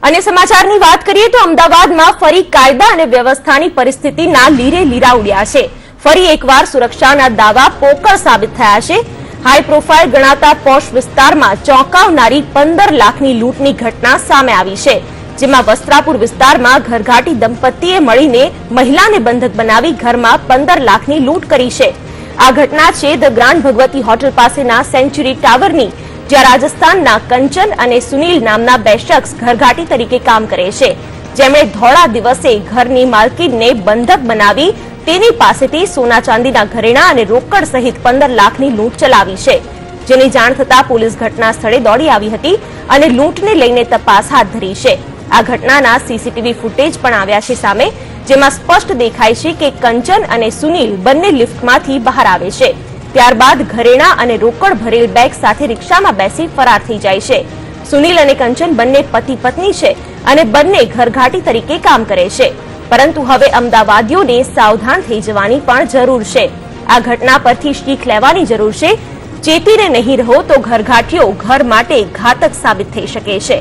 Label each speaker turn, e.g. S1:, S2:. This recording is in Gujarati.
S1: अन्य समाचारनी વાત કરીએ તો અમદાવાદમાં ફરી કાયદા અને વ્યવસ્થાની પરિસ્થિતિના લીરે લીરા ઉડ્યા છે। ફરી એકવાર સુરક્ષાના દાવા પોકળ સાબિત થયા છે। હાઈ પ્રોફાઇલ ગણાતા પોશ વિસ્તારમાં ચોંકાવનારી 15 લાખની લૂંટની ઘટના સામે આવી છે, જેમાં વસ્ત્રાપુર વિસ્તારમાં ઘરઘાટી દંપતીએ મળીને મહિલાને બંધક બનાવી ઘરમાં 15 લાખની લૂંટ કરી છે। આ ઘટના છે ધ ગ્રાન્ડ ભગવતી હોટેલ પાસેના સેન્ચુરી ટાવરની, જ્યાં રાજસ્થાનના કંચન અને સુનિલ નામના બે શખ્સ ઘરઘાટી તરીકે કામ કરે છે, જેમણે ધોળા દિવસે ઘરની માલકીનને બંધક બનાવી તેની પાસેથી સોના ચાંદીના ઘરેણા અને રોકડ સહિત 15 લાખની લૂંટ ચલાવી છે। જેની જાણ થતાં પોલીસ ઘટના સ્થળે દોડી આવી હતી અને લૂંટને લઈને તપાસ હાથ ધરી છે। આ ઘટનાના સીસીટીવી ફૂટેજ પણ આવ્યા છે સામે, જેમાં સ્પષ્ટ દેખાય છે કે કંચન અને સુનિલ બંને લિફ્ટમાંથી બહાર આવે છે, ત્યારબાદ ઘરેણા અને રોકડ ભરેલ બેગ સાથે રિક્ષામાં બેસી ફરાર થઈ જાય છે। સુનિલ અને કંચન બંને પતિ પત્ની છે અને બંને ઘરઘાટી તરીકે કામ કરે છે, પરંતુ હવે અમદાવાદીઓને સાવધાન થઈ જવાની પણ જરૂર છે। આ ઘટના પરથી શીખ લેવાની જરૂર છે। ચેતીને નહીં રહો તો ઘરઘાટીઓ ઘર માટે ઘાતક સાબિત થઈ શકે છે।